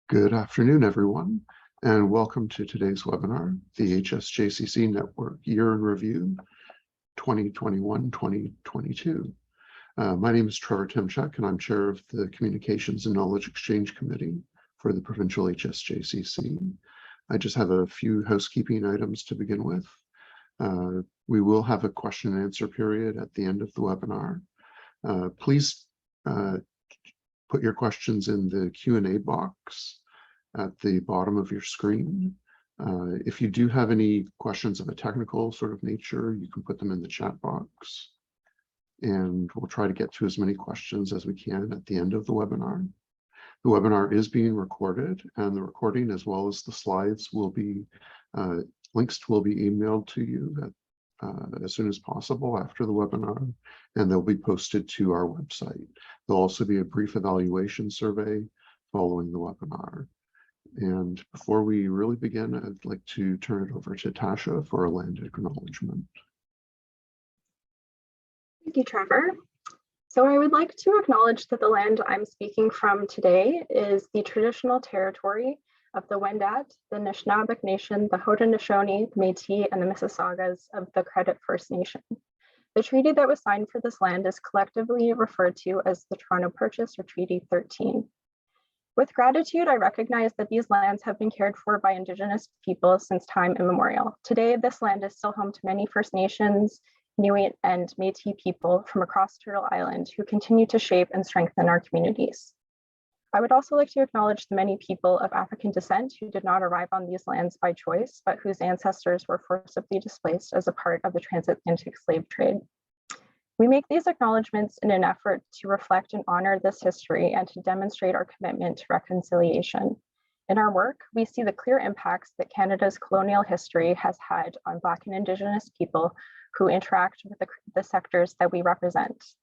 Good afternoon, everyone, and welcome to today's webinar, the HSJCC Network Year in Review 2021-2022. My name is Trevor Timchuk, and I'm chair of the Communications and Knowledge Exchange Committee for the Provincial HSJCC. I just have a few housekeeping items to begin with. We will have a question and answer period at the end of the webinar. Please put your questions in the Q&A box at the bottom of your screen. If you do have any questions of a technical sort of nature, you can put them in the chat box. And we'll try to get to as many questions as we can at the end of the webinar. The webinar is being recorded, and the recording as well as the slides will be, links will be emailed to you as soon as possible after the webinar, and they'll be posted to our website. There'll also be a brief evaluation survey following the webinar. And before we really begin, I'd like to turn it over to Tasha for a land acknowledgement. Thank you, Trevor. So I would like to acknowledge that the land I'm speaking from today is the traditional territory of the Wendat, the Nishnabek Nation, the Haudenosaunee, the Métis, and the Mississaugas of the Credit First Nation. The treaty that was signed for this land is collectively referred to as the Toronto Purchase or Treaty 13. With gratitude, I recognize that these lands have been cared for by Indigenous people since time immemorial. Today, this land is still home to many First Nations, Inuit, and Métis people from across Turtle Island who continue to shape and strengthen our communities. I would also like to acknowledge the many people of African descent who did not arrive on these lands by choice, but whose ancestors were forcibly displaced as a part of the transatlantic slave trade. We make these acknowledgements in an effort to reflect and honor this history and to demonstrate our commitment to reconciliation. In our work, we see the clear impacts that Canada's colonial history has had on Black and Indigenous people who interact with the sectors that we represent.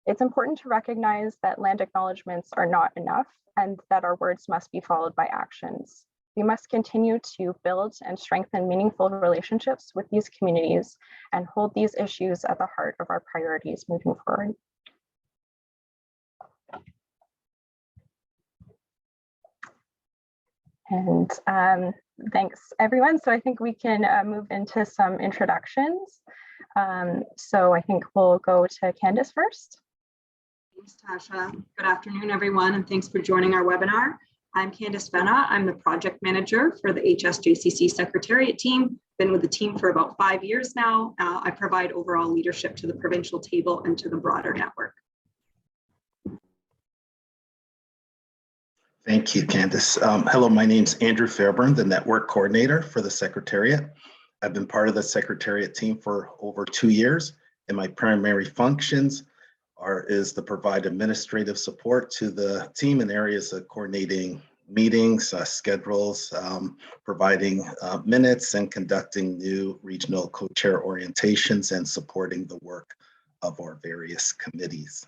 It's important to recognize that land acknowledgements are not enough and that our words must be followed by actions. We must continue to build and strengthen meaningful relationships with these communities and hold these issues at the heart of our priorities moving forward. And thanks, everyone. So I think we can move into some introductions. So I think we'll go to Candace first. Thanks, Tasha. Good afternoon, everyone, and thanks for joining our webinar. I'm Candace Venna. I'm the project manager for the HSJCC Secretariat team. Been with the team for about 5 years now. I provide overall leadership to the provincial table and to the broader network. Thank you, Candace. Hello, my name's Andrew Fairburn, the network coordinator for the Secretariat. I've been part of the Secretariat team for over 2 years, and my primary functions is to provide administrative support to the team in areas of coordinating meetings, schedules, providing minutes, and conducting new regional co-chair orientations and supporting the work of our various committees.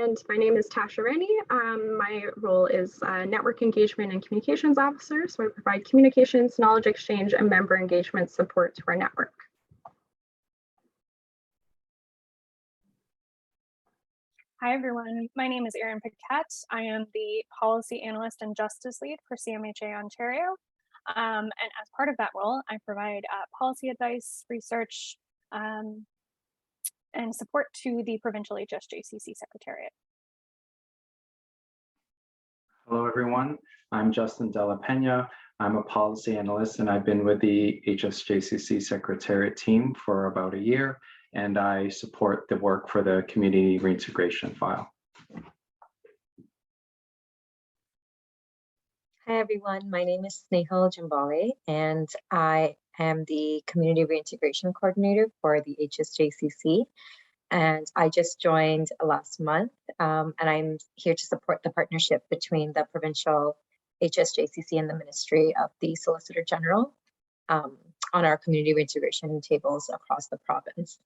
And my name is Tasha Rennie. My role is Network Engagement and Communications Officer. So I provide communications, knowledge exchange, and member engagement support to our network. Hi, everyone. My name is Erin Paquette. I am the Policy Analyst and Justice Lead for CMHA Ontario. And as part of that role, I provide policy advice, research, and support to the Provincial HSJCC Secretariat. Hello, everyone. I'm Justin Della Pena. I'm a policy analyst, and I've been with the HSJCC Secretariat team for about a year, and I support the work for the community reintegration file. Hi, everyone. My name is Snehal Jambale, and I am the Community Reintegration Coordinator for the HSJCC. And I just joined last month, and I'm here to support the partnership between the Provincial HSJCC and the Ministry of the Solicitor General on our community reintegration tables across the province.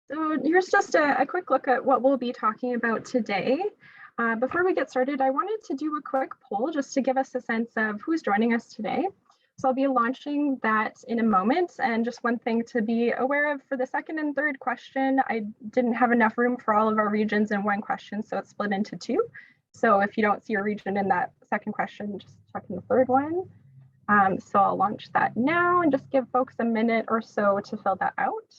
So here's just a quick look at what we'll be talking about today. Before we get started, I wanted to do a quick poll just to give us a sense of who's joining us today. So I'll be launching that in a moment. And just one thing to be aware of for the second and third question, I didn't have enough room for all of our regions in one question, so it's split into two. So if you don't see a region in that second question, just check in the third one. So I'll launch that now and just give folks a minute or so to fill that out.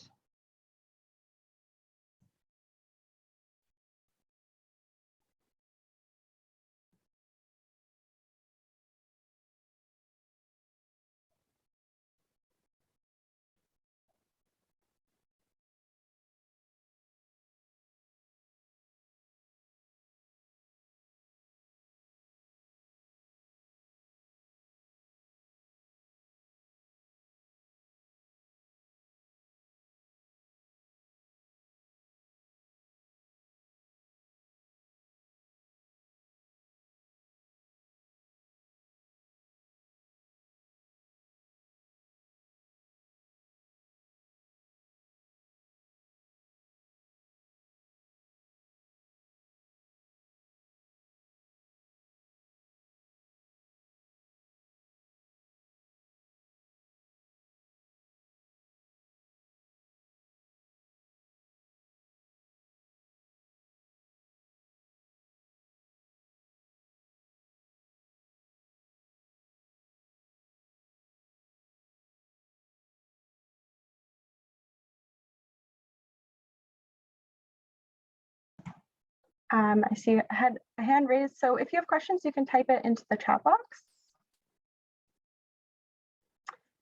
I see a hand raised. So if you have questions, you can type it into the chat box.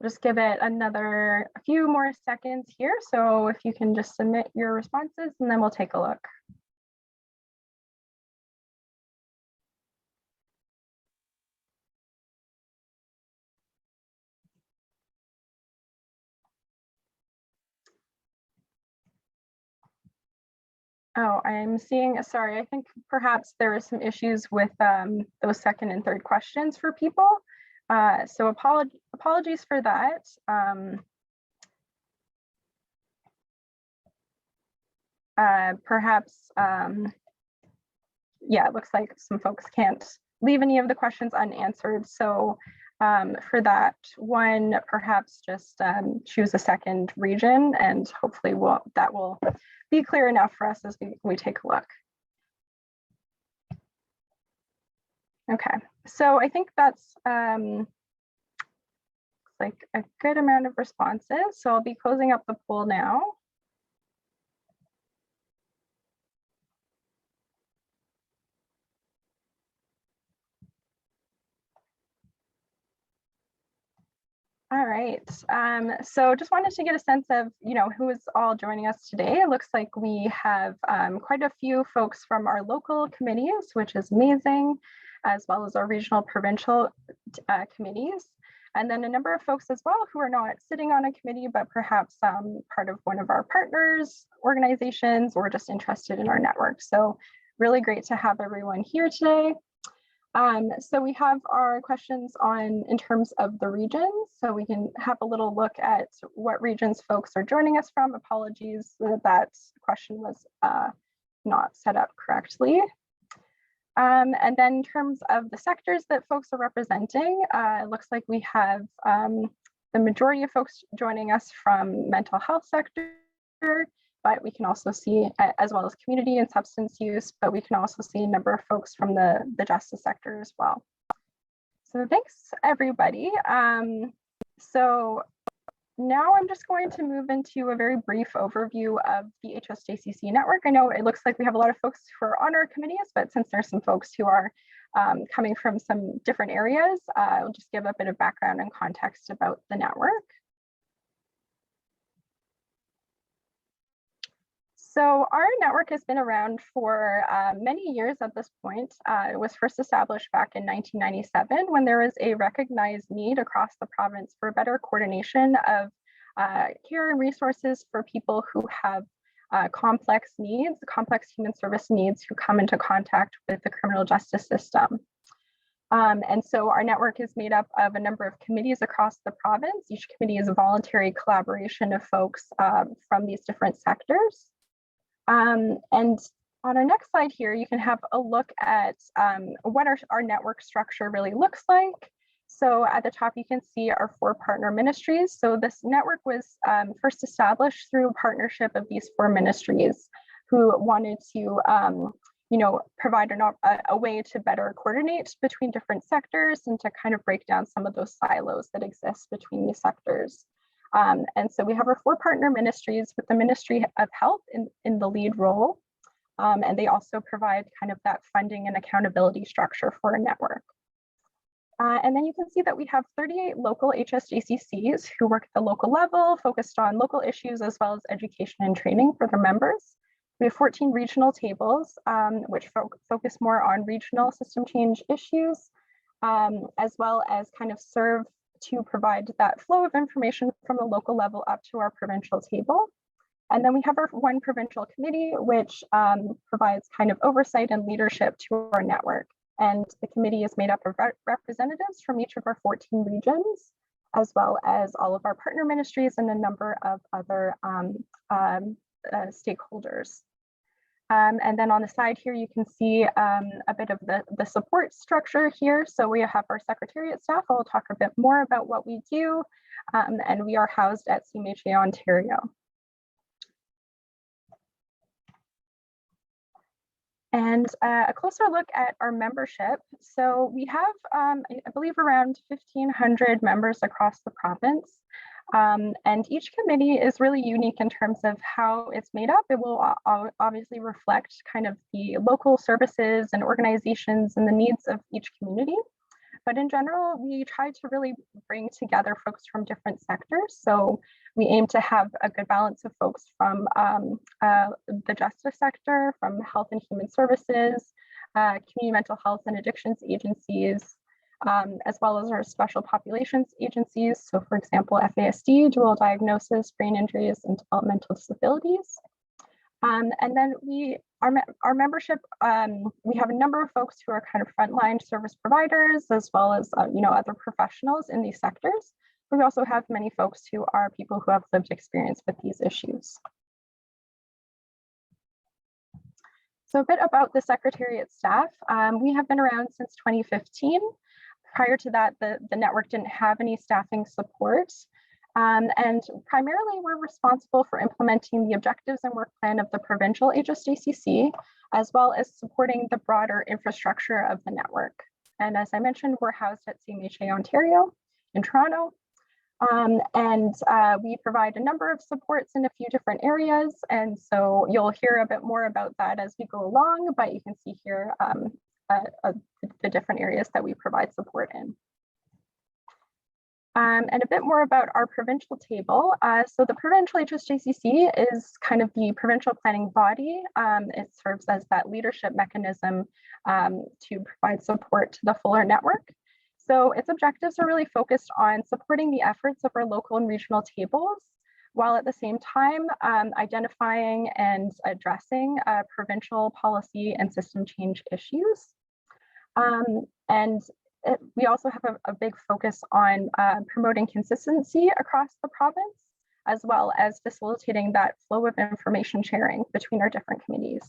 Just give it a few more seconds here. So if you can just submit your responses and then we'll take a look. Oh, I'm seeing, sorry, I think perhaps there are some issues with those second and third questions for people. So apologies for that. Perhaps, yeah, it looks like some folks can't leave any of the questions unanswered. So for that one, perhaps just choose a second region and hopefully that will be clear enough for us as we take a look. Okay, so I think that's like a good amount of responses. So I'll be closing up the poll now. All right, so just wanted to get a sense of, who is all joining us today. It looks like we have quite a few folks from our local committees, which is amazing, as well as our regional provincial committees. And then a number of folks as well who are not sitting on a committee, but perhaps part of one of our partners, organizations, or just interested in our network. So really great to have everyone here today. So we have our questions in terms of the regions. So we can have a little look at what regions folks are joining us from. Apologies that question was not set up correctly. And then in terms of the sectors that folks are representing, it looks like we have the majority of folks joining us from mental health sector, but we can also see, as well as community and substance use, but we can also see a number of folks from the justice sector as well. So thanks, everybody. So now I'm just going to move into a very brief overview of the HSJCC network. I know it looks like we have a lot of folks who are on our committees, but since there's some folks who are coming from some different areas, I'll just give a bit of background and context about the network. So our network has been around for many years at this point. It was first established back in 1997 when there was a recognized need across the province for better coordination of care and resources for people who have complex needs, complex human service needs who come into contact with the criminal justice system. And so our network is made up of a number of committees across the province. Each committee is a voluntary collaboration of folks from these different sectors. And on our next slide here, you can have a look at what our network structure really looks like. So at the top, you can see our 4 partner ministries. So this network was first established through a partnership of these 4 ministries who wanted to provide a way to better coordinate between different sectors and to kind of break down some of those silos that exist between these sectors. And so we have our 4 partner ministries with the Ministry of Health in the lead role. And they also provide kind of that funding and accountability structure for a network. And then you can see that we have 38 local HSJCCs who work at the local level, focused on local issues as well as education and training for their members. We have 14 regional tables, which focus more on regional system change issues, as well as kind of serve to provide that flow of information from the local level up to our provincial table. And then we have our 1 provincial committee, which provides kind of oversight and leadership to our network. And the committee is made up of representatives from each of our 14 regions, as well as all of our partner ministries and a number of other stakeholders. And then on the side here, you can see a bit of the support structure here. So we have our Secretariat staff. I'll talk a bit more about what we do, and we are housed at CMHA Ontario. And a closer look at our membership. So we have, I believe, around 1,500 members across the province. And each committee is really unique in terms of how it's made up. It will obviously reflect kind of the local services and organizations and the needs of each community. But in general, we try to really bring together folks from different sectors. So we aim to have a good balance of folks from the justice sector, from health and human services, community mental health and addictions agencies, as well as our special populations agencies. So for example, FASD, dual diagnosis, brain injuries, and developmental disabilities. And then our membership, we have a number of folks who are kind of frontline service providers, as well as other professionals in these sectors. But we also have many folks who are people who have lived experience with these issues. So a bit about the Secretariat staff. We have been around since 2015. Prior to that, the network didn't have any staffing support. And primarily, we're responsible for implementing the objectives and work plan of the Provincial HSJCC, as well as supporting the broader infrastructure of the network. And as I mentioned, we're housed at CMHA Ontario in Toronto. We provide a number of supports in a few different areas. And so you'll hear a bit more about that as we go along, but you can see here the different areas that we provide support in. And a bit more about our provincial table. So the Provincial HSJCC is kind of the provincial planning body. It serves as that leadership mechanism to provide support to the fuller network. So its objectives are really focused on supporting the efforts of our local and regional tables, while at the same time identifying and addressing provincial policy and system change issues. We also have a big focus on promoting consistency across the province, as well as facilitating that flow of information sharing between our different committees.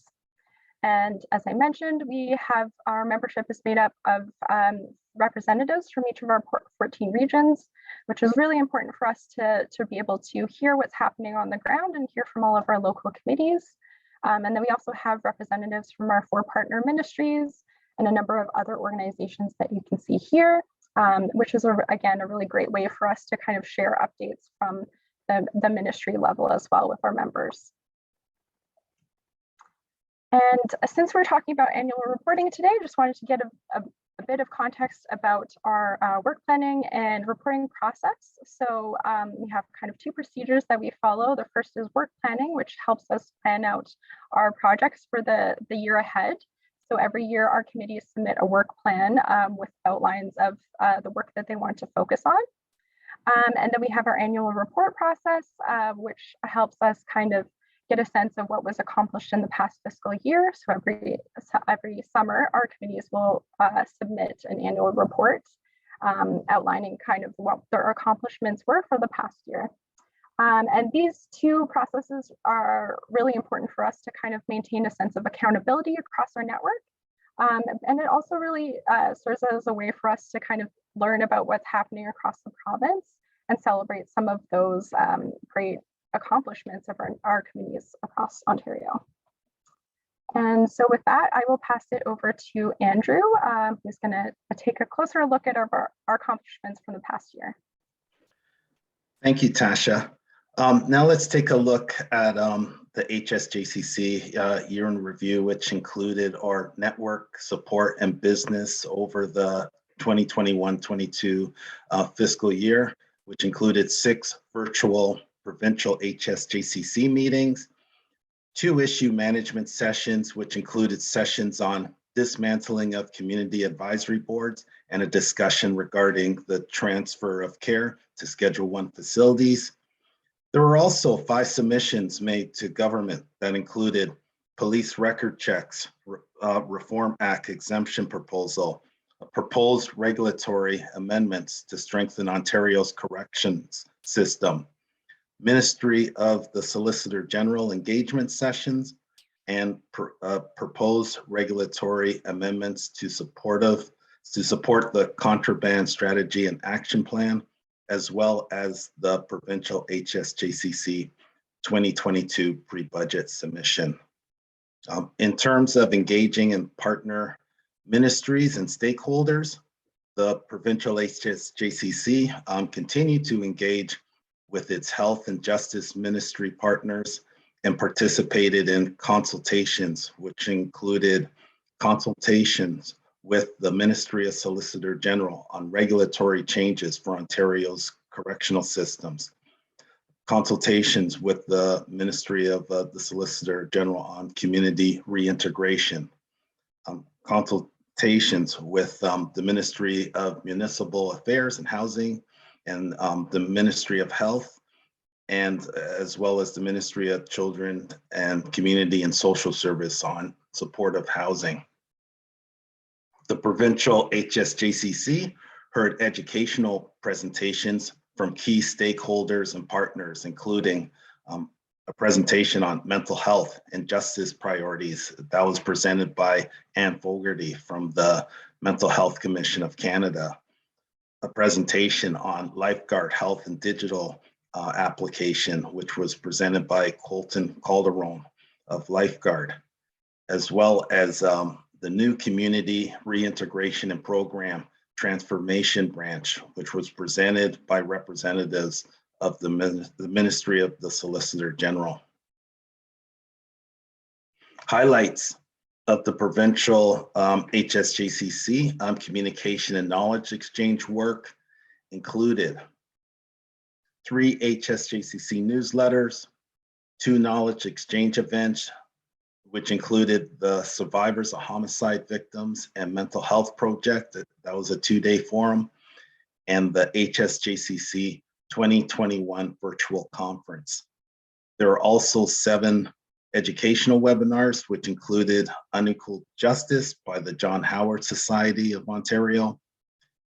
And as I mentioned, our membership is made up of representatives from each of our 14 regions, which is really important for us to be able to hear what's happening on the ground and hear from all of our local committees. And then we also have representatives from our 4 partner ministries and a number of other organizations that you can see here, which is, again, a really great way for us to kind of share updates from the ministry level as well with our members. And since we're talking about annual reporting today, I just wanted to get a bit of context about our work planning and reporting process. So we have kind of 2 procedures that we follow. The first is work planning, which helps us plan out our projects for the year ahead. So every year our committees submit a work plan with outlines of the work that they want to focus on. And then we have our annual report process, which helps us kind of get a sense of what was accomplished in the past fiscal year. So every summer, our committees will submit an annual report outlining kind of what their accomplishments were for the past year. And these 2 processes are really important for us to kind of maintain a sense of accountability across our network. And it also really serves as a way for us to kind of learn about what's happening across the province and celebrate some of those great accomplishments of our communities across Ontario. And so with that, I will pass it over to Andrew, who's going to take a closer look at our accomplishments from the past year. Thank you, Tasha. Now let's take a look at the HSJCC year in review, which included our network support and business over the 2021-22 fiscal year, which included 6 virtual Provincial HSJCC meetings, 2 issue management sessions, which included sessions on dismantling of community advisory boards and a discussion regarding the transfer of care to Schedule 1 facilities. There were also 5 submissions made to government that included police record checks, Reform Act exemption proposal, proposed regulatory amendments to strengthen Ontario's corrections system, Ministry of the Solicitor General engagement sessions, and proposed regulatory amendments to support the contraband strategy and action plan, as well as the Provincial HSJCC 2022 pre-budget submission. In terms of engaging in partner ministries and stakeholders, the Provincial HSJCC continued to engage with its health and justice ministry partners and participated in consultations, which included consultations with the Ministry of Solicitor General on regulatory changes for Ontario's correctional systems, consultations with the Ministry of the Solicitor General on community reintegration, consultations with the Ministry of Municipal Affairs and Housing and the Ministry of Health, and as well as the Ministry of Children and Community and Social Service on supportive housing. The Provincial HSJCC heard educational presentations from key stakeholders and partners, including a presentation on mental health and justice priorities that was presented by Anne Fogarty from the Mental Health Commission of Canada, a presentation on lifeguard health and digital application, which was presented by Colton Calderon of Lifeguard, as well as the new Community Reintegration and Program Transformation Branch, which was presented by representatives of the Ministry of the Solicitor General. Highlights of the Provincial HSJCC communication and knowledge exchange work included 3 HSJCC newsletters, 2 knowledge exchange events, which included the Survivors of Homicide Victims and Mental Health Project. That was a 2-day forum, and the HSJCC 2021 virtual conference. There are also 7 educational webinars, which included Unequal Justice by the John Howard Society of Ontario,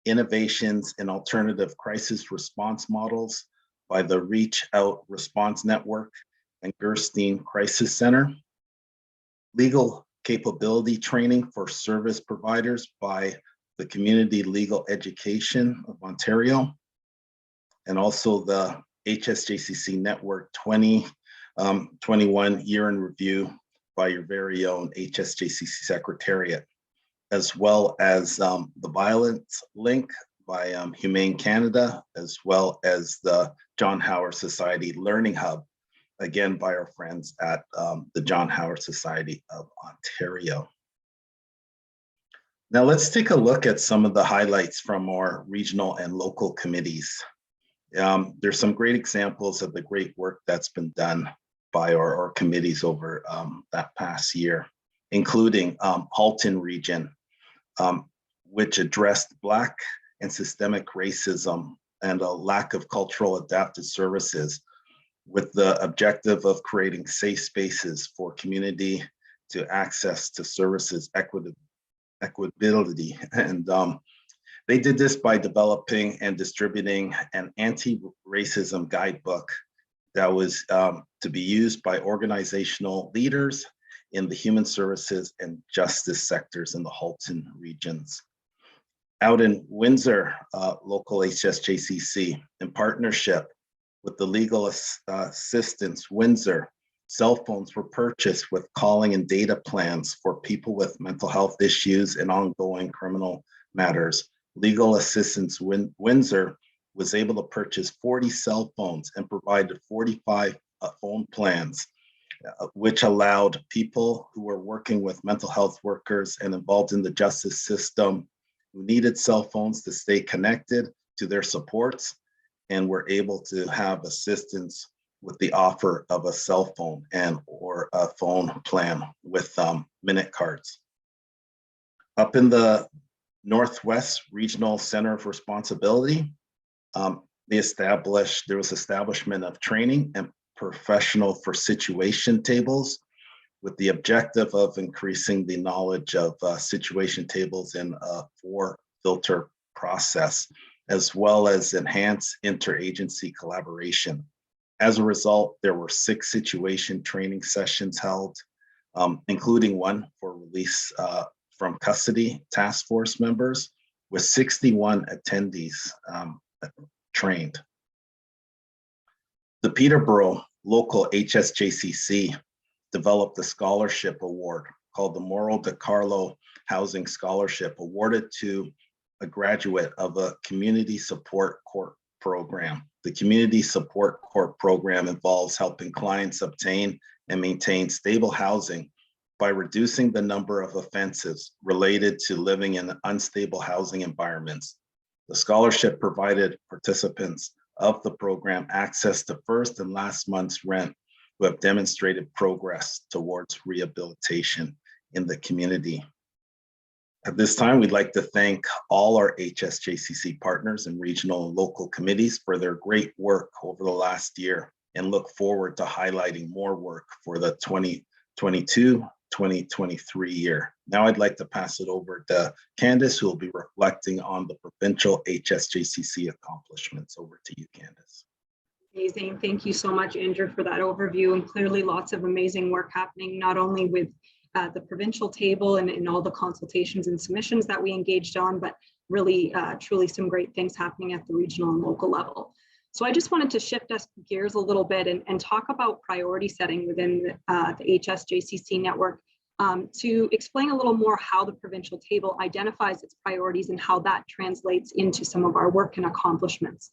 Innovations in Alternative Crisis Response Models by the Reach Out Response Network and Gerstein Crisis Center, Legal Capability Training for Service Providers by the Community Legal Education of Ontario, and also the HSJCC Network 2021 year in review by your very own HSJCC Secretariat, as well as the Violence Link by Humane Canada, as well as the John Howard Society Learning Hub, again by our friends at the John Howard Society of Ontario. Now let's take a look at some of the highlights from our regional and local committees. There's some great examples of the great work that's been done by our committees over that past year, including Halton Region, which addressed Black and systemic racism and a lack of cultural adapted services, with the objective of creating safe spaces for community to access to services equitability. And they did this by developing and distributing an anti-racism guidebook that was to be used by organizational leaders in the human services and justice sectors in the Halton regions. Out in Windsor, local HSJCC, in partnership with the Legal Assistance Windsor, cell phones were purchased with calling and data plans for people with mental health issues and ongoing criminal matters. Legal Assistance Windsor was able to purchase 40 cell phones and provided 45 phone plans, which allowed people who were working with mental health workers and involved in the justice system who needed cell phones to stay connected to their supports and were able to have assistance with the offer of a cell phone and or a phone plan with minute cards. Up in the Northwest Regional Center of Responsibility, there was establishment of training and professional for situation tables with the objective of increasing the knowledge of situation tables in a 4-filter process, as well as enhance interagency collaboration. As a result, there were 6 situation training sessions held, including one for release from custody task force members, with 61 attendees trained. The Peterborough local HSJCC developed a scholarship award called the Morro de Carlo Housing Scholarship, awarded to a graduate of a community support court program. The community support court program involves helping clients obtain and maintain stable housing by reducing the number of offenses related to living in unstable housing environments. The scholarship provided participants of the program access to first and last month's rent who have demonstrated progress towards rehabilitation in the community. At this time, we'd like to thank all our HSJCC partners and regional and local committees for their great work over the last year and look forward to highlighting more work for the 2022-2023 year. Now I'd like to pass it over to Candace, who will be reflecting on the Provincial HSJCC accomplishments. Over to you, Candace. Amazing. Thank you so much, Andrew, for that overview, and clearly lots of amazing work happening, not only with the provincial table and in all the consultations and submissions that we engaged on, but really, truly some great things happening at the regional and local level. So I just wanted to shift us gears a little bit and talk about priority setting within the HSJCC network to explain a little more how the provincial table identifies its priorities and how that translates into some of our work and accomplishments.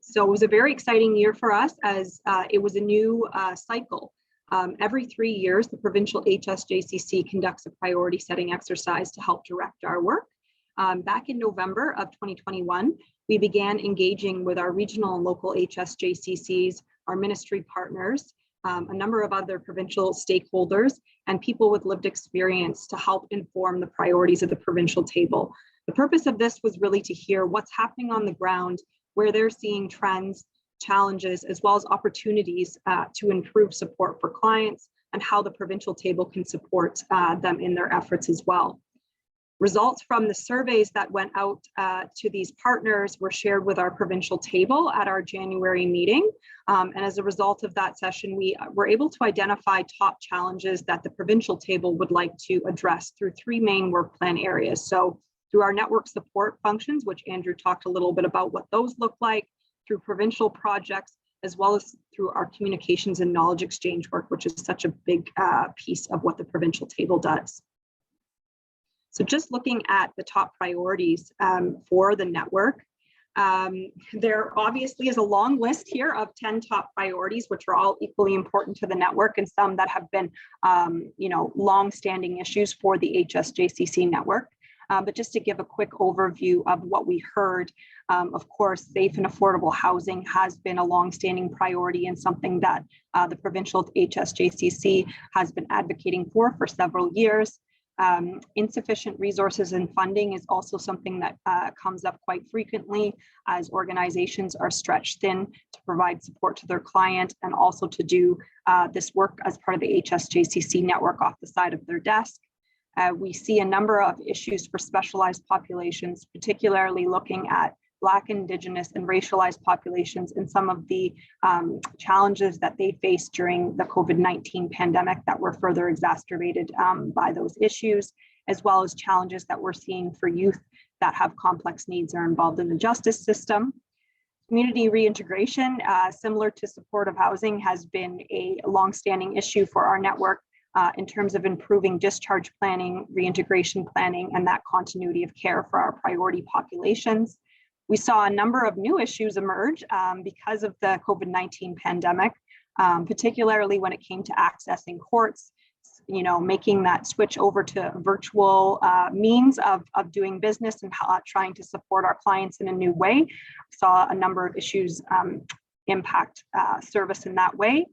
So it was a very exciting year for us, as it was a new cycle. Every 3 years, the Provincial HSJCC conducts a priority setting exercise to help direct our work. Back in November of 2021, we began engaging with our regional and local HSJCCs, our ministry partners, a number of other provincial stakeholders, and people with lived experience to help inform the priorities of the provincial table. The purpose of this was really to hear what's happening on the ground, where they're seeing trends, challenges, as well as opportunities to improve support for clients, and how the provincial table can support them in their efforts as well. Results from the surveys that went out to these partners were shared with our provincial table at our January meeting. And as a result of that session, we were able to identify top challenges that the provincial table would like to address through 3 main work plan areas. So through our network support functions, which Andrew talked a little bit about what those look like, through provincial projects, as well as through our communications and knowledge exchange work, which is such a big piece of what the provincial table does. So just looking at the top priorities for the network, there obviously is a long list here of 10 top priorities, which are all equally important to the network, and some that have been long-standing issues for the HSJCC network. But just to give a quick overview of what we heard, of course, safe and affordable housing has been a long-standing priority and something that the Provincial HSJCC has been advocating for several years. Insufficient resources and funding is also something that comes up quite frequently as organizations are stretched thin to provide support to their client and also to do this work as part of the HSJCC network off the side of their desk. We see a number of issues for specialized populations, particularly looking at Black, Indigenous, and racialized populations and some of the challenges that they faced during the COVID-19 pandemic that were further exacerbated by those issues. as well as challenges that we're seeing for youth that have complex needs or are involved in the justice system. Community reintegration, similar to supportive housing, has been a longstanding issue for our network in terms of improving discharge planning, reintegration planning, and that continuity of care for our priority populations. We saw a number of new issues emerge because of the COVID-19 pandemic, particularly when it came to accessing courts, making that switch over to virtual means of doing business and trying to support our clients in a new way. We saw a number of issues impact service in that way.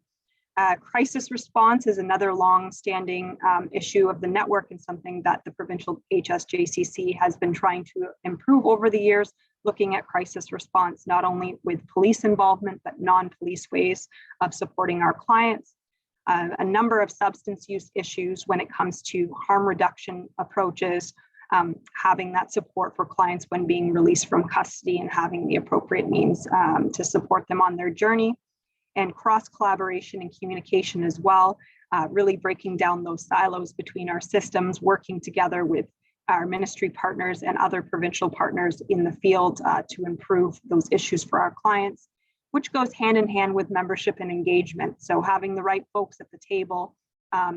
Crisis response is another long-standing issue of the network and something that the Provincial HSJCC has been trying to improve over the years, looking at crisis response, not only with police involvement, but non-police ways of supporting our clients. A number of substance use issues when it comes to harm reduction approaches, having that support for clients when being released from custody and having the appropriate means to support them on their journey. And cross collaboration and communication as well, really breaking down those silos between our systems, working together with our ministry partners and other provincial partners in the field to improve those issues for our clients, which goes hand in hand with membership and engagement. So having the right folks at the table,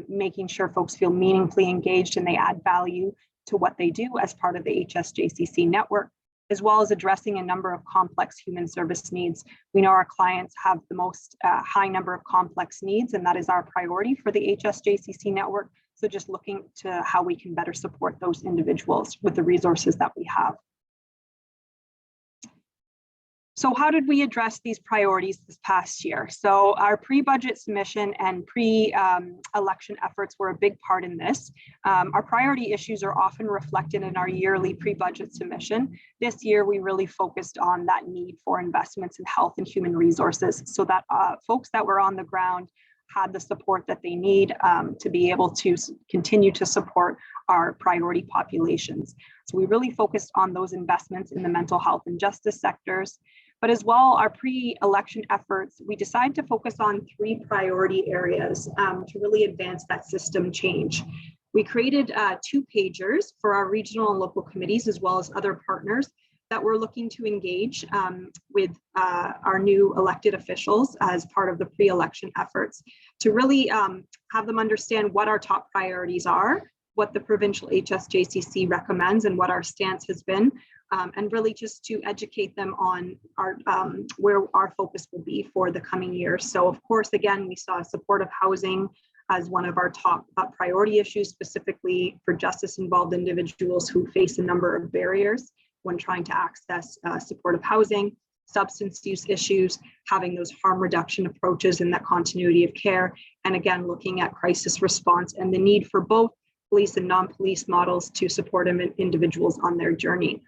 making sure folks feel meaningfully engaged and they add value to what they do as part of the HSJCC network, as well as addressing a number of complex human service needs. We know our clients have the most high number of complex needs, and that is our priority for the HSJCC network. So just looking to how we can better support those individuals with the resources that we have. So how did we address these priorities this past year? So our pre-budget submission and pre-election efforts were a big part in this. Our priority issues are often reflected in our yearly pre-budget submission. This year, we really focused on that need for investments in health and human resources so that folks that were on the ground had the support that they need to be able to continue to support our priority populations. So we really focused on those investments in the mental health and justice sectors. But as well, our pre-election efforts, we decided to focus on 3 priority areas to really advance that system change. We created 2 pagers for our regional and local committees, as well as other partners that we're looking to engage with our new elected officials as part of the pre-election efforts to really have them understand what our top priorities are, what the Provincial HSJCC recommends and what our stance has been, and really just to educate them on our where our focus will be for the coming years. So of course, again, we saw supportive housing as one of our top priority issues, specifically for justice-involved individuals who face a number of barriers when trying to access supportive housing, substance use issues, having those harm reduction approaches and that continuity of care, and again, looking at crisis response and the need for both police and non-police models to support individuals on their journey.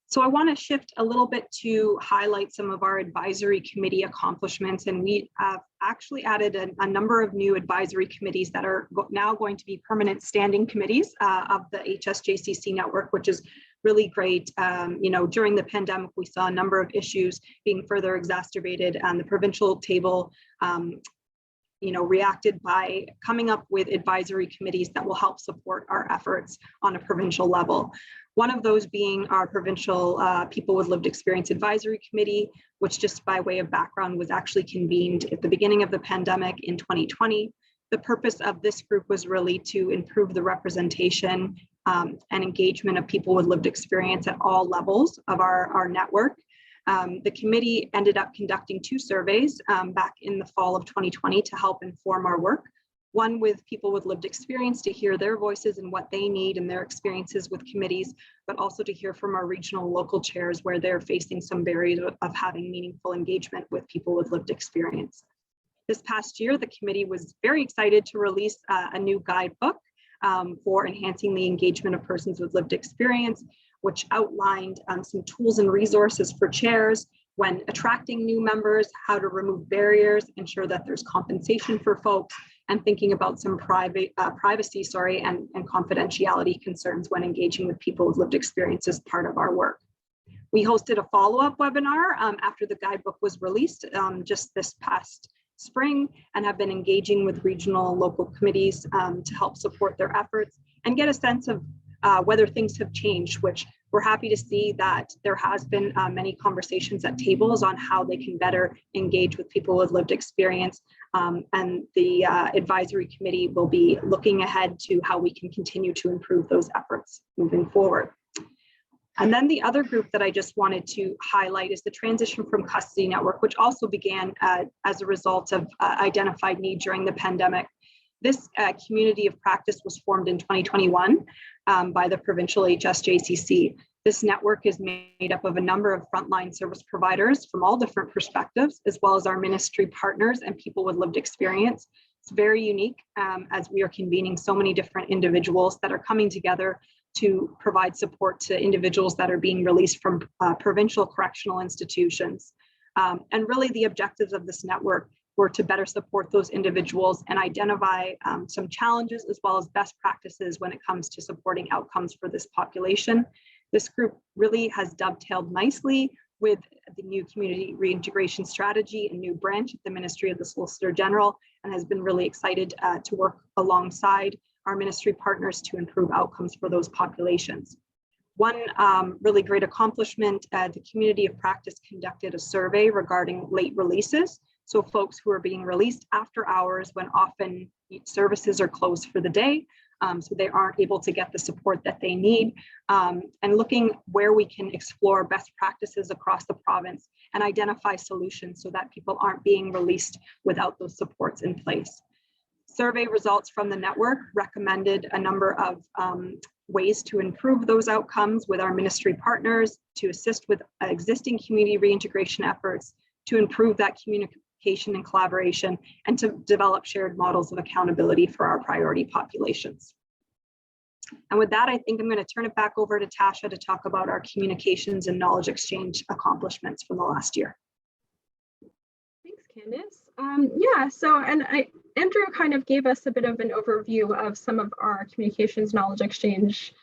So I want to shift a little bit to highlight some of our advisory committee accomplishments, and we have actually added a number of new advisory committees that are now going to be permanent standing committees of the HSJCC network, which is really great. During the pandemic, we saw a number of issues being further exacerbated, and the provincial table reacted by coming up with advisory committees that will help support our efforts on a provincial level. One of those being our Provincial People with Lived Experience Advisory Committee, which, just by way of background, was actually convened at the beginning of the pandemic in 2020. The purpose of this group was really to improve the representation and engagement of people with lived experience at all levels of our network. The committee ended up conducting 2 surveys back in the fall of 2020 to help inform our work. One with people with lived experience to hear their voices and what they need and their experiences with committees, but also to hear from our regional and local chairs where they're facing some barriers of having meaningful engagement with people with lived experience. This past year, the committee was very excited to release a new guidebook for enhancing the engagement of persons with lived experience, which outlined some tools and resources for chairs when attracting new members, how to remove barriers, ensure that there's compensation for folks, and thinking about some privacy and confidentiality concerns when engaging with people with lived experience as part of our work. We hosted a follow-up webinar after the guidebook was released just this past spring and have been engaging with regional and local committees to help support their efforts and get a sense of whether things have changed, which we're happy to see that there has been many conversations at tables on how they can better engage with people with lived experience. And the advisory committee will be looking ahead to how we can continue to improve those efforts moving forward. And then the other group that I just wanted to highlight is the Transition from Custody Network, which also began as a result of identified need during the pandemic. This community of practice was formed in 2021 by the Provincial HSJCC. This network is made up of a number of frontline service providers from all different perspectives, as well as our ministry partners and people with lived experience. It's very unique as we are convening so many different individuals that are coming together to provide support to individuals that are being released from provincial correctional institutions. And really the objectives of this network were to better support those individuals and identify some challenges as well as best practices when it comes to supporting outcomes for this population. This group really has dovetailed nicely with the new community reintegration strategy and new branch at the Ministry of the Solicitor General, and has been really excited to work alongside our ministry partners to improve outcomes for those populations. One really great accomplishment, the community of practice conducted a survey regarding late releases. So folks who are being released after hours when often services are closed for the day, so they aren't able to get the support that they need, and looking where we can explore best practices across the province and identify solutions so that people aren't being released without those supports in place. Survey results from the network recommended a number of ways to improve those outcomes with our ministry partners, to assist with existing community reintegration efforts, to improve that communication and collaboration, and to develop shared models of accountability for our priority populations. And with that, I think I'm going to turn it back over to Tasha to talk about our communications and knowledge exchange accomplishments from the last year. Thanks, Candace. Andrew kind of gave us a bit of an overview of some of our communications knowledge exchange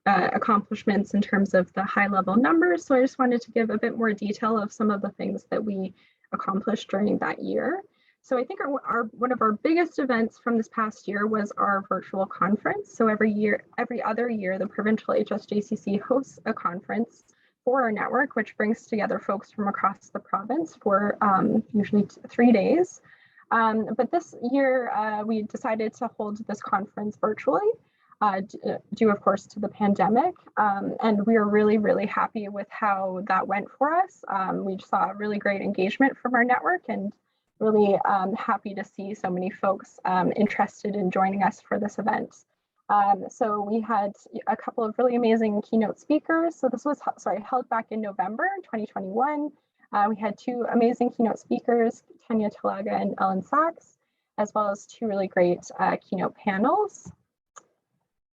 accomplishments in terms of the high level numbers. So I just wanted to give a bit more detail of some of the things that we accomplished during that year. So I think one of our biggest events from this past year was our virtual conference. So every other year, the Provincial HSJCC hosts a conference for our network, which brings together folks from across the province for usually 3 days. But this year, we decided to hold this conference virtually, due of course to the pandemic. And we are really, really happy with how that went for us. We saw really great engagement from our network, and really happy to see so many folks interested in joining us for this event. So we had a couple of really amazing keynote speakers. So this was held back in November 2021. We had 2 amazing keynote speakers, Tanya Talaga and Ellen Sachs, as well as 2 really great keynote panels.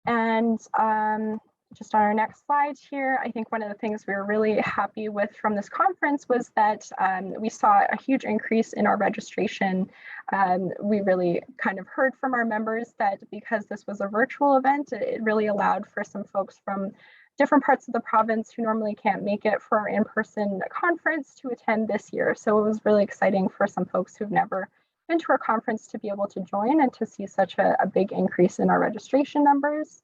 And just on our next slide here, I think one of the things we were really happy with from this conference was that we saw a huge increase in our registration. We really kind of heard from our members that because this was a virtual event, it really allowed for some folks from different parts of the province who normally can't make it for our in-person conference to attend this year. So it was really exciting for some folks who've never been to our conference to be able to join and to see such a big increase in our registration numbers.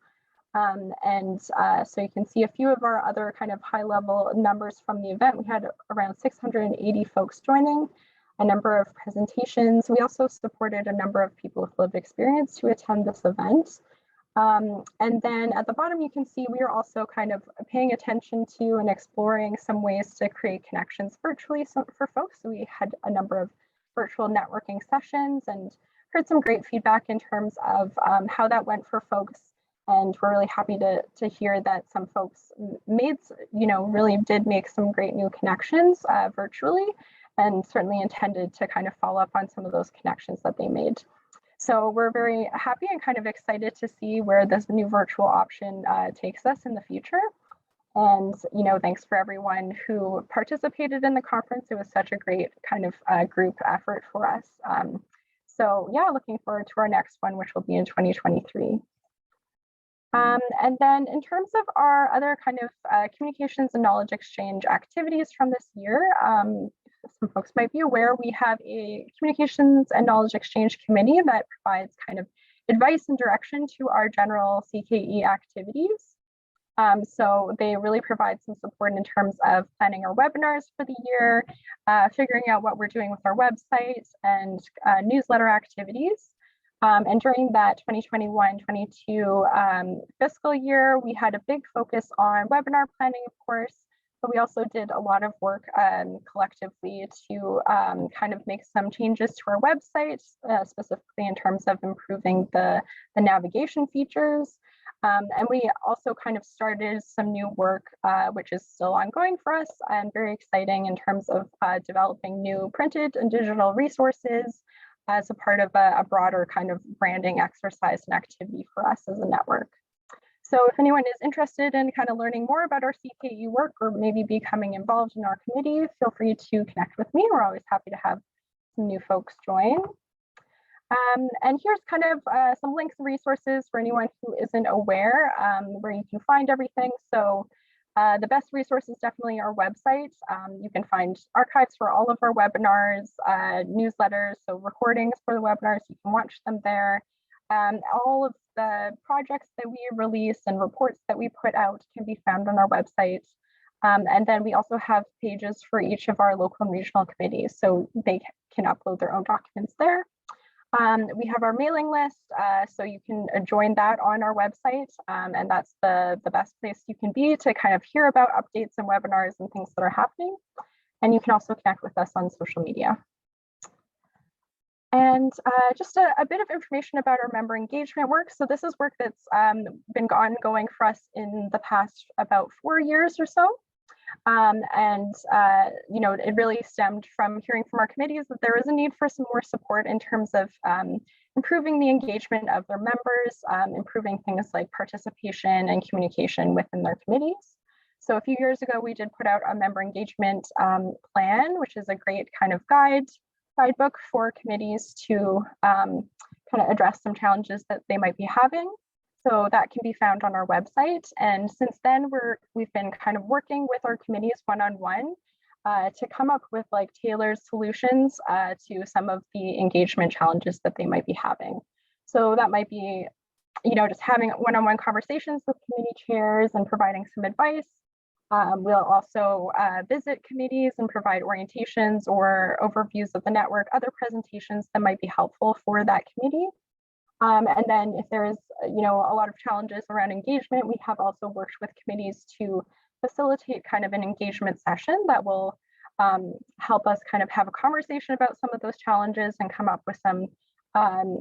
So you can see a few of our other kind of high level numbers from the event. We had around 680 folks joining, a number of presentations. We also supported a number of people with lived experience to attend this event. And then at the bottom, you can see we are also kind of paying attention to and exploring some ways to create connections virtually for folks. So we had a number of virtual networking sessions and heard some great feedback in terms of how that went for folks. And we're really happy to hear that some folks really did make some great new connections virtually, and certainly intended to kind of follow up on some of those connections that they made. So we're very happy and kind of excited to see where this new virtual option takes us in the future. And, thanks for everyone who participated in the conference. It was such a great kind of group effort for us. Looking forward to our next one, which will be in 2023. And then in terms of our other kind of communications and knowledge exchange activities from this year, some folks might be aware, we have a communications and knowledge exchange committee that provides kind of advice and direction to our general CKE activities. So they really provide some support in terms of planning our webinars for the year, figuring out what we're doing with our website and newsletter activities. And during that 2021-22 fiscal year, we had a big focus on webinar planning, of course, but we also did a lot of work collectively to kind of make some changes to our website, specifically in terms of improving the navigation features. And we also kind of started some new work, which is still ongoing for us and very exciting in terms of developing new printed and digital resources as a part of a broader kind of branding exercise and activity for us as a network. So if anyone is interested in kind of learning more about our CKE work or maybe becoming involved in our committee, feel free to connect with me. We're always happy to have some new folks join. And here's kind of some links and resources for anyone who isn't aware where you can find everything. So the best resource is definitely our website. You can find archives for all of our webinars, newsletters, so recordings for the webinars, you can watch them there. All of the projects that we release and reports that we put out can be found on our website. And then we also have pages for each of our local and regional committees, so they can upload their own documents there. We have our mailing list, so you can join that on our website, and that's the best place you can be to kind of hear about updates and webinars and things that are happening. And you can also connect with us on social media. And just a bit of information about our member engagement work. So this is work that's been ongoing for us in the past about 4 years or so. You know, it really stemmed from hearing from our committees that there is a need for some more support in terms of improving the engagement of their members, improving things like participation and communication within their committees. So a few years ago, we did put out a member engagement plan, which is a great kind of guidebook for committees to kind of address some challenges that they might be having. So that can be found on our website. And since then, we've been kind of working with our committees one-on-one to come up with like tailored solutions to some of the engagement challenges that they might be having. So that might be, you know, just having one-on-one conversations with committee chairs and providing some advice. We'll also visit committees and provide orientations or overviews of the network, other presentations that might be helpful for that committee. And then if there's, you know, a lot of challenges around engagement, we have also worked with committees to facilitate kind of an engagement session that will help us kind of have a conversation about some of those challenges and come up with some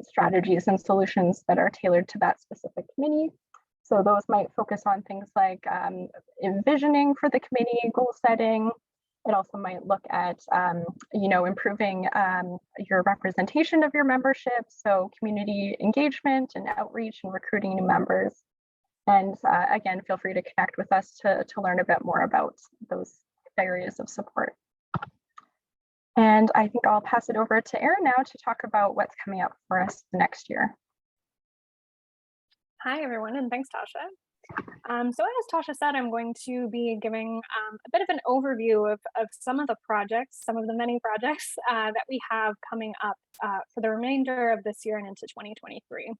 strategies and solutions that are tailored to that specific committee. So those might focus on things like envisioning for the committee, goal setting. It also might look at, you know, improving your representation of your membership, so community engagement and outreach and recruiting new members. And again, feel free to connect with us to learn a bit more about those areas of support. And I think I'll pass it over to Erin now to talk about what's coming up for us next year. Hi, everyone, and thanks, Tasha. So as Tasha said, I'm going to be giving a bit of an overview of some of the projects, some of the many projects that we have coming up for the remainder of this year and into 2023.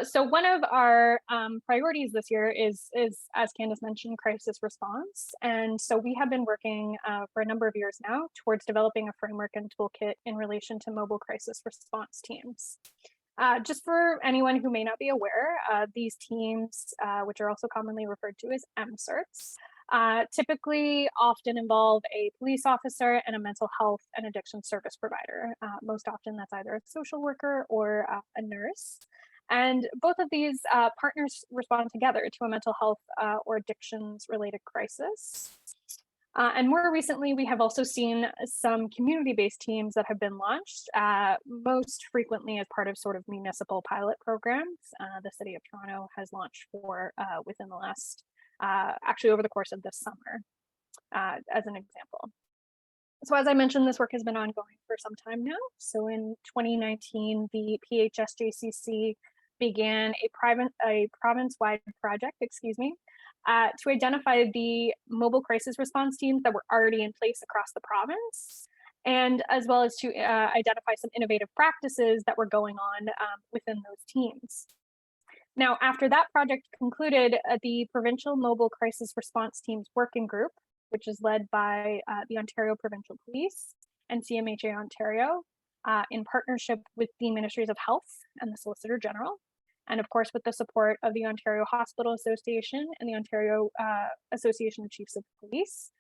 So one of our priorities this year is, as Candace mentioned, crisis response. And so we have been working for a number of years now towards developing a framework and toolkit in relation to mobile crisis response teams. Just for anyone who may not be aware, these teams, which are also commonly referred to as MCERTs, typically often involve a police officer and a mental health and addiction service provider. Most often that's either a social worker or a nurse. And both of these partners respond together to a mental health or addictions related crisis. And more recently, we have also seen some community-based teams that have been launched, most frequently as part of sort of municipal pilot programs. The City of Toronto has launched for within the last, actually over the course of this summer, as an example. So as I mentioned, this work has been ongoing for some time now. So in 2019, the P-HSJCC began a province-wide project, to identify the mobile crisis response teams that were already in place across the province, and as well as to identify some innovative practices that were going on within those teams. Now, after that project concluded, the Provincial Mobile Crisis Response Teams Working Group, which is led by the Ontario Provincial Police and CMHA Ontario, in partnership with the Ministries of Health and the Solicitor General, and of course with the support of the Ontario Hospital Association and the Ontario Association of Chiefs of Police,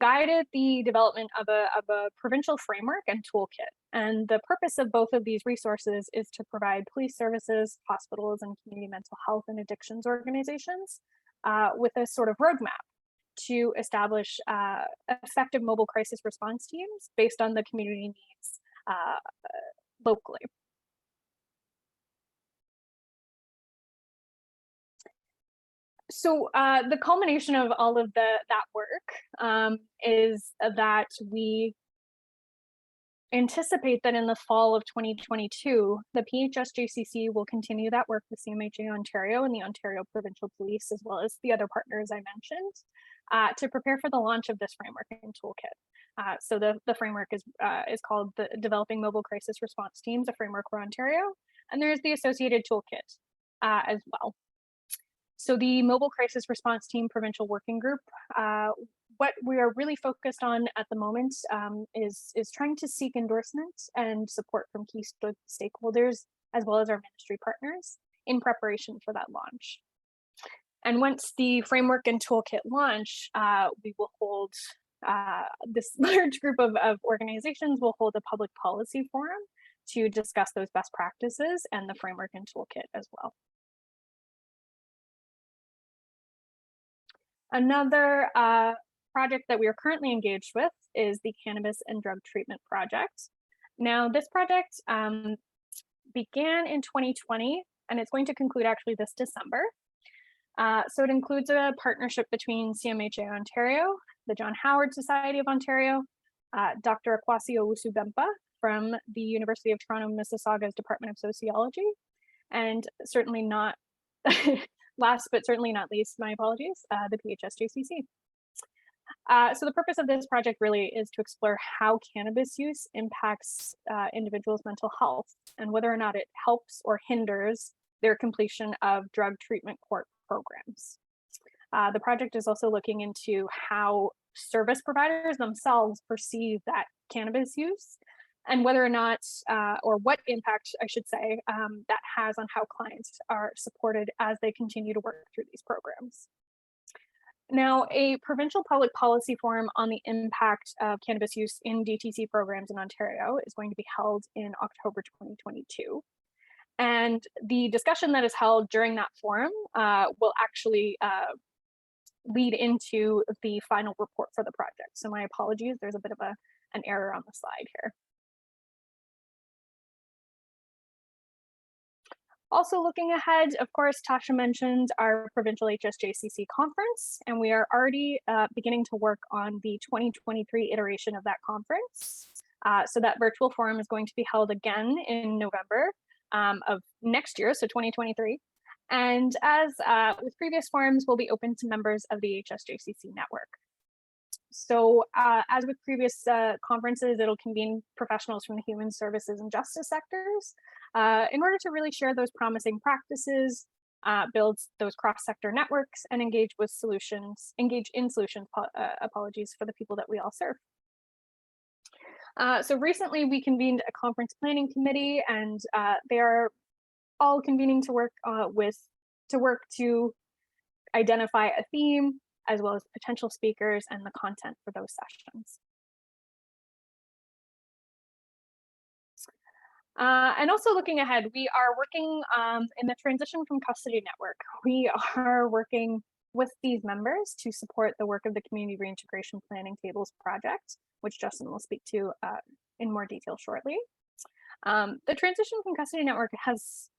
guided the development of a provincial framework and toolkit. And the purpose of both of these resources is to provide police services, hospitals, and community mental health and addictions organizations with a sort of roadmap to establish effective mobile crisis response teams based on the community needs locally. So the culmination of all of that work is that we anticipate that in the fall of 2022, the P-HSJCC will continue that work with CMHA Ontario and the Ontario Provincial Police, as well as the other partners I mentioned, to prepare for the launch of this framework and toolkit. So the framework is called the Developing Mobile Crisis Response Teams, a framework for Ontario, and there's the associated toolkit as well. So the Mobile Crisis Response Team Provincial Working Group, what we are really focused on at the moment is trying to seek endorsement and support from key stakeholders, as well as our ministry partners, in preparation for that launch. And once the framework and toolkit launch, we will hold, this large group of organizations will hold a public policy forum to discuss those best practices and the framework and toolkit as well. Another project that we are currently engaged with is the Cannabis and Drug Treatment Project. Now, this project began in 2020, and it's going to conclude actually this December. So it includes a partnership between CMHA Ontario, the John Howard Society of Ontario, Dr. Akwasi Owusu-Bempah from the University of Toronto Mississauga's Department of Sociology, and certainly not last but certainly not least, my apologies, the P-HSJCC. So the purpose of this project really is to explore how cannabis use impacts individuals' mental health and whether or not it helps or hinders their completion of drug treatment court programs. The project is also looking into how service providers themselves perceive that cannabis use and whether or not, or what impact, I should say, that has on how clients are supported as they continue to work through these programs. Now, a provincial public policy forum on the impact of cannabis use in DTC programs in Ontario is going to be held in October 2022. And the discussion that is held during that forum will actually lead into the final report for the project. So my apologies, there's a bit of an error on the slide here. Also looking ahead, of course, Tasha mentioned our Provincial HSJCC conference, and we are already beginning to work on the 2023 iteration of that conference. So that virtual forum is going to be held again in November of next year, so 2023. And as with previous forums, will be open to members of the HSJCC network. So as with previous conferences, it'll convene professionals from the human services and justice sectors in order to really share those promising practices, build those cross-sector networks, and engage in solutions, apologies, for the people that we all serve. So recently we convened a conference planning committee, and they are all convening to work to identify a theme, as well as potential speakers and the content for those sessions. And also looking ahead, we are working in the Transition from Custody Network. We are working with these members to support the work of the Community Reintegration Planning Tables project, which Justin will speak to in more detail shortly. The Transition from Custody Network has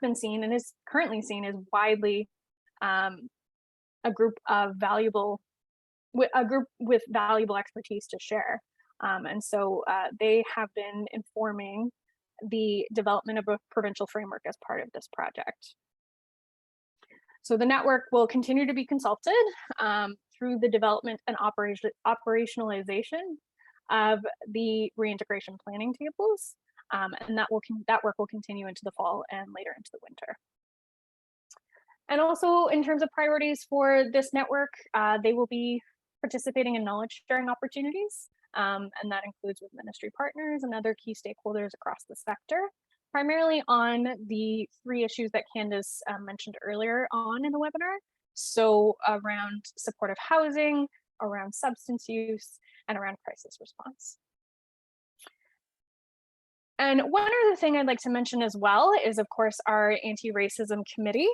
been seen and is currently seen as widely a group with valuable expertise to share. And so they have been informing the development of a provincial framework as part of this project. So the network will continue to be consulted through the development and operationalization of the reintegration planning tables, and that work will continue into the fall and later into the winter. And also in terms of priorities for this network, they will be participating in knowledge sharing opportunities, and that includes with ministry partners and other key stakeholders across the sector, primarily on the 3 issues that Candace mentioned earlier on in the webinar. So around supportive housing, around substance use, and around crisis response. And one other thing I'd like to mention as well is, of course, our anti-racism committee.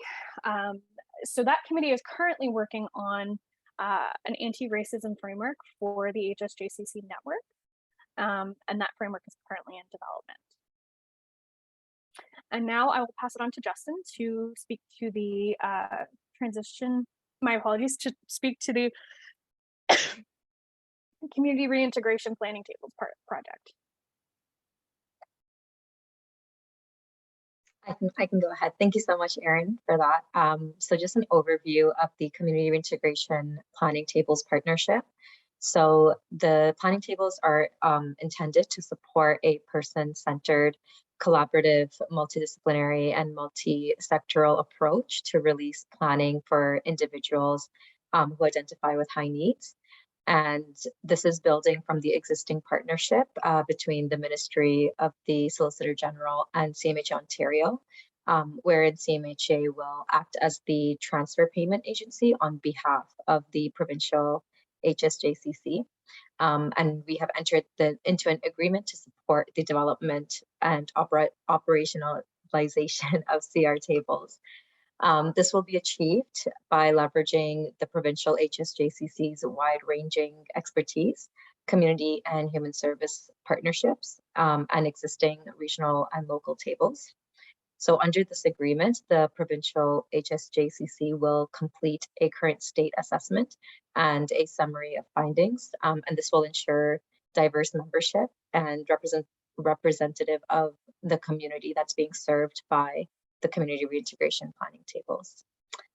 So that committee is currently working on an anti-racism framework for the HSJCC network, and that framework is currently in development. And now I will pass it on to Justin to speak to the to speak to the community reintegration planning tables project. I can go ahead. Thank you so much, Erin, for that. So just an overview of the Community Reintegration Planning Tables Partnership. So the planning tables are intended to support a person-centered, collaborative, multidisciplinary, and multi-sectoral approach to release planning for individuals who identify with high needs. And this is building from the existing partnership between the Ministry of the Solicitor General and CMHA Ontario, wherein CMHA will act as the transfer payment agency on behalf of the Provincial HSJCC. And we have entered into an agreement to support the development and operationalization of CR tables. This will be achieved by leveraging the Provincial HSJCC's wide-ranging expertise, community and human service partnerships, and existing regional and local tables. So under this agreement, the Provincial HSJCC will complete a current state assessment and a summary of findings, and this will ensure diverse membership and representative of the community that's being served by the community reintegration planning tables.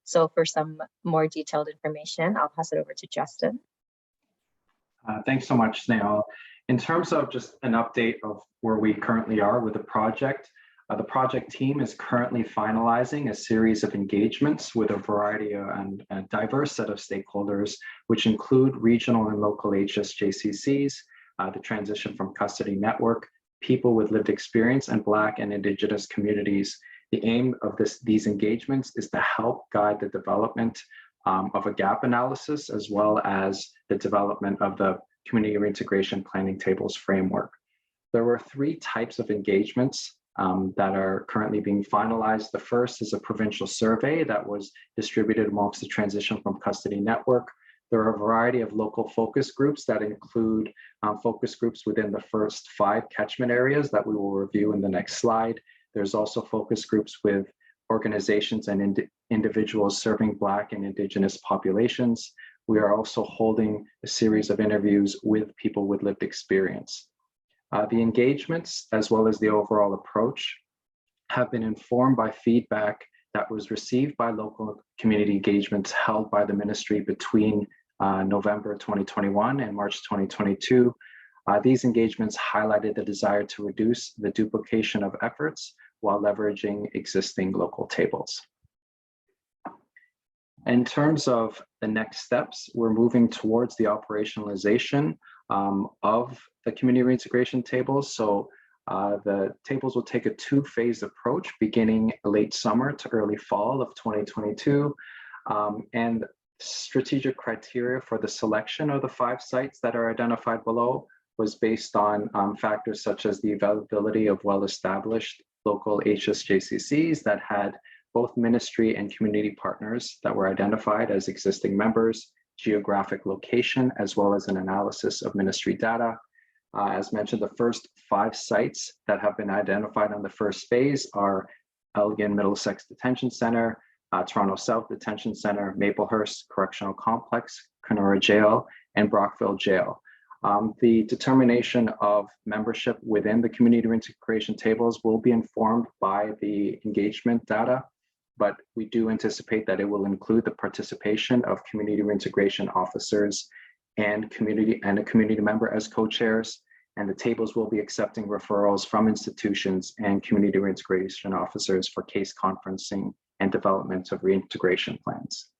So for some more detailed information, I'll pass it over to Justin. Thanks so much, Snehal. In terms of just an update of where we currently are with the project team is currently finalizing a series of engagements with a variety and a diverse set of stakeholders, which include regional and local HSJCCs, the transition from custody network, people with lived experience, and Black and Indigenous communities. The aim of these engagements is to help guide the development of a gap analysis, as well as the development of the community reintegration planning tables framework. There were 3 types of engagements that are currently being finalized. The first is a provincial survey that was distributed amongst the transition from custody network. There are a variety of local focus groups that include focus groups within the first 5 catchment areas that we will review in the next slide. There's also focus groups with organizations and individuals serving Black and Indigenous populations. We are also holding a series of interviews with people with lived experience. The engagements, as well as the overall approach, have been informed by feedback that was received by local community engagements held by the ministry between November 2021 and March 2022. These engagements highlighted the desire to reduce the duplication of efforts while leveraging existing local tables. In terms of the next steps, we're moving towards the operationalization of the community reintegration tables. So the tables will take a 2-phase approach beginning late summer to early fall of 2022. And strategic criteria for the selection of the 5 sites that are identified below was based on factors such as the availability of well-established local HSJCCs that had both ministry and community partners that were identified as existing members, geographic location, as well as an analysis of ministry data. As mentioned, the first 5 sites that have been identified on the first phase are Elgin Middlesex Detention Center, Toronto South Detention Center, Maplehurst Correctional Complex, Kenora Jail, and Brockville Jail. The determination of membership within the community reintegration tables will be informed by the engagement data but we do anticipate that it will include the participation of community reintegration officers and a community member as co-chairs, and the tables will be accepting referrals from institutions and community reintegration officers for case conferencing and development of reintegration plans.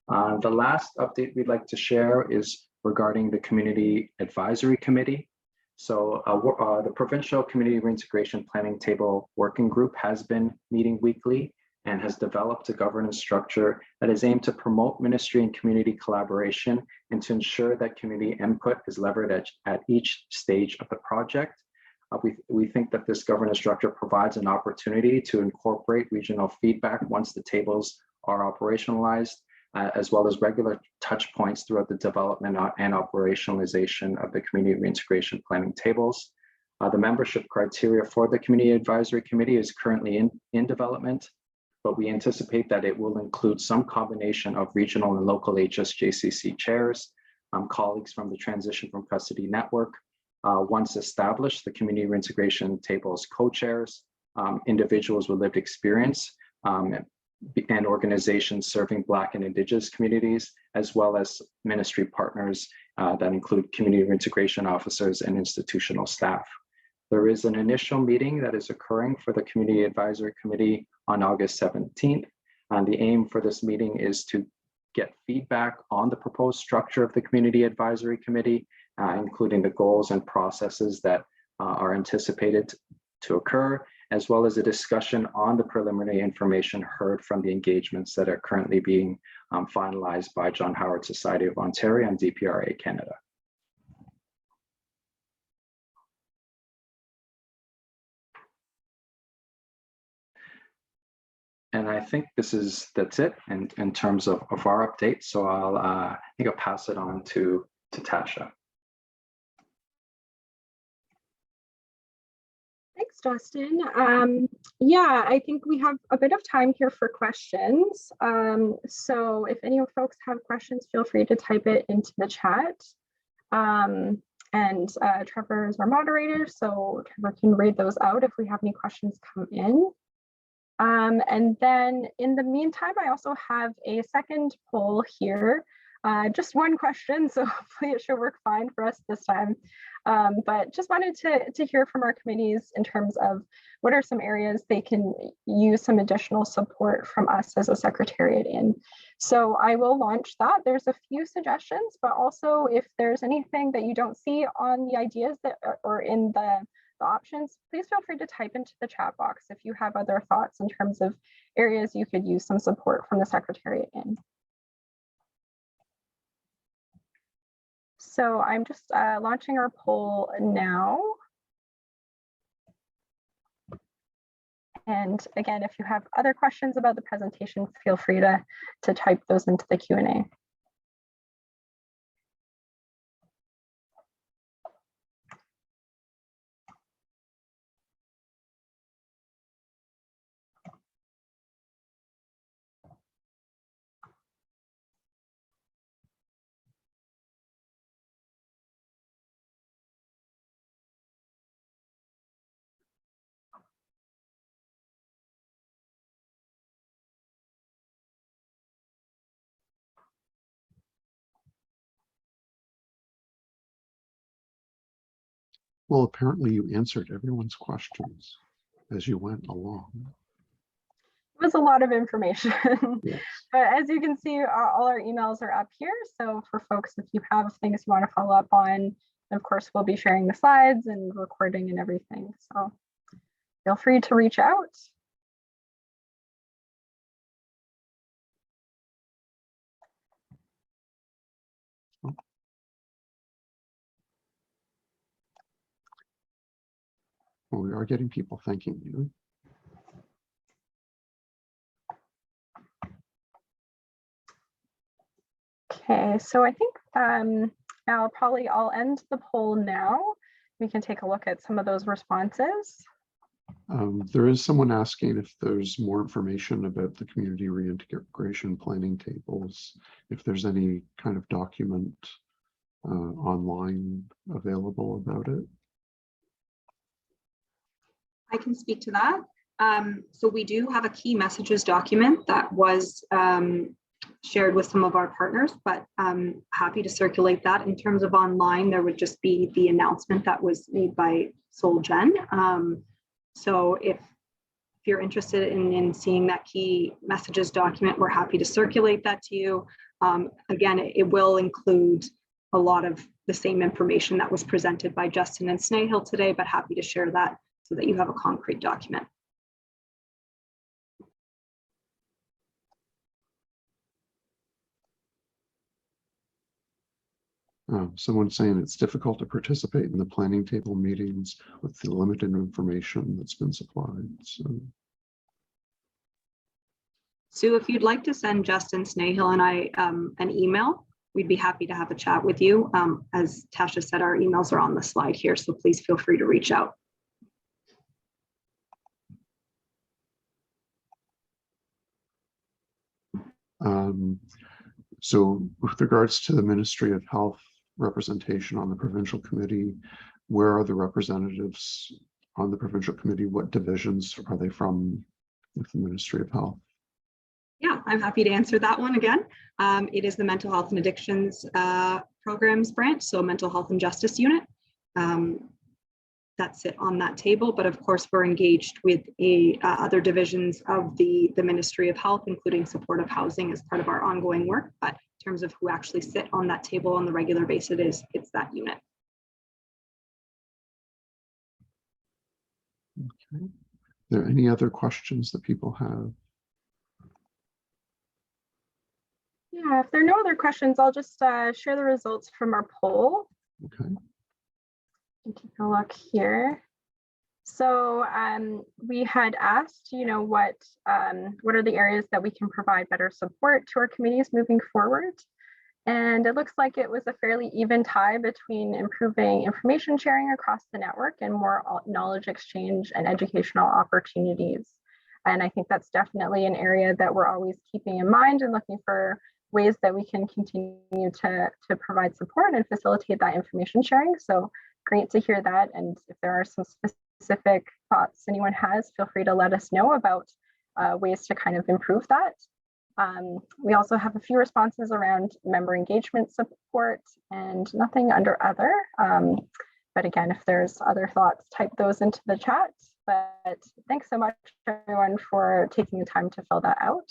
The last update we'd like to share is regarding the Community Advisory Committee. So the Provincial Community Reintegration Planning Table Working Group has been meeting weekly and has developed a governance structure that is aimed to promote ministry and community collaboration and to ensure that community input is leveraged at each stage of the project. We think that this governance structure provides an opportunity to incorporate regional feedback once the tables are operationalized, as well as regular touch points throughout the development and operationalization of the community reintegration planning tables. The membership criteria for the Community Advisory Committee is currently in development, but we anticipate that it will include some combination of regional and local HSJCC chairs, colleagues from the Transition from Custody Network. Once established, the Community Reintegration Tables co-chairs, individuals with lived experience, and organizations serving Black and Indigenous communities, as well as ministry partners that include community reintegration officers and institutional staff. There is an initial meeting that is occurring for the Community Advisory Committee on August 17th. And the aim for this meeting is to get feedback on the proposed structure of the Community Advisory Committee, including the goals and processes that are anticipated to occur, as well as a discussion on the preliminary information heard from the engagements that are currently being finalized by John Howard Society of Ontario and DPRA Canada. And I think that's it in terms of our update. So I think I'll pass it on to Tasha. Thanks, Justin. Yeah, I think we have a bit of time here for questions. So if any of folks have questions, feel free to type it into the chat. And Trevor is our moderator, so Trevor can read those out if we have any questions come in. And then in the meantime, I also have a second poll here. Just one question, so hopefully it should work fine for us this time. But just wanted to hear from our committees in terms of what are some areas they can use some additional support from us as a secretariat in. So I will launch that. There's a few suggestions, but also if there's anything that you don't see on the ideas that or in the options, please feel free to type into the chat box if you have other thoughts in terms of areas you could use some support from the secretariat in. So I'm just launching our poll now. And again, if you have other questions about the presentation, feel free to type those into the Q&A. Well, apparently you answered everyone's questions as you went along. It was a lot of information. Yes. But as you can see, all our emails are up here. So for folks, if you have things you want to follow up on, of course, we'll be sharing the slides and recording and everything. So feel free to reach out. Well, we are getting people thanking you. Okay, so I think I'll end the poll now. We can take a look at some of those responses. There is someone asking if there's more information about the community reintegration planning tables, if there's any kind of document online available about it. I can speak to that. So we do have a key messages document that was shared with some of our partners, but I'm happy to circulate that. In terms of online, there would just be the announcement that was made by Solgen. So if you're interested in seeing that key messages document, we're happy to circulate that to you. Again, it will include a lot of the same information that was presented by Justin and Snehill today, but happy to share that so that you have a concrete document. Someone's saying it's difficult to participate in the planning table meetings with the limited information that's been supplied. So, Sue, if you'd like to send Justin, Snehill, and I an email, we'd be happy to have a chat with you. As Tasha said, our emails are on the slide here, so please feel free to reach out. So with regards to the Ministry of Health representation on the provincial committee, where are the representatives on the provincial committee? What divisions are they from with the Ministry of Health? Yeah, I'm happy to answer that one again. It is the Mental Health and Addictions Programs branch, so Mental Health and Justice Unit that sit on that table. But of course, we're engaged with other divisions of the Ministry of Health, including supportive housing as part of our ongoing work. But in terms of who actually sit on that table on the regular basis, it's that unit. Okay. Are there any other questions that people have? Yeah, if there are no other questions, I'll just share the results from our poll. Okay. Take a look here. So we had asked, what are the areas that we can provide better support to our committees moving forward? And it looks like it was a fairly even tie between improving information sharing across the network and more knowledge exchange and educational opportunities. And I think that's definitely an area that we're always keeping in mind and looking for ways that we can continue to provide support and facilitate that information sharing. So great to hear that. And if there are some specific thoughts anyone has, feel free to let us know about ways to kind of improve that. We also have a few responses around member engagement support and nothing under other. But again, if there's other thoughts, type those into the chat. But thanks so much, everyone, for taking the time to fill that out.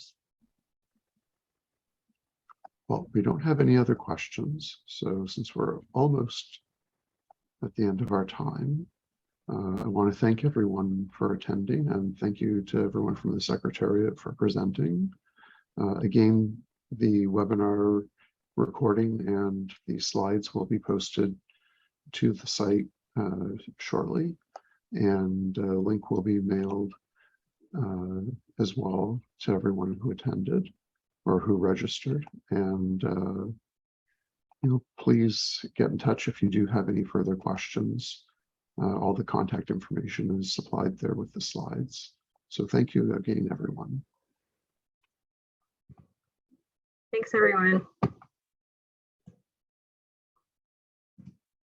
Well, we don't have any other questions. So since we're almost at the end of our time, I want to thank everyone for attending, and thank you to everyone from the Secretariat for presenting. Again, the webinar recording and the slides will be posted to the site shortly, and a link will be mailed as well to everyone who attended or who registered. And please get in touch if you do have any further questions. All the contact information is supplied there with the slides. So thank you again, everyone. Thanks, everyone.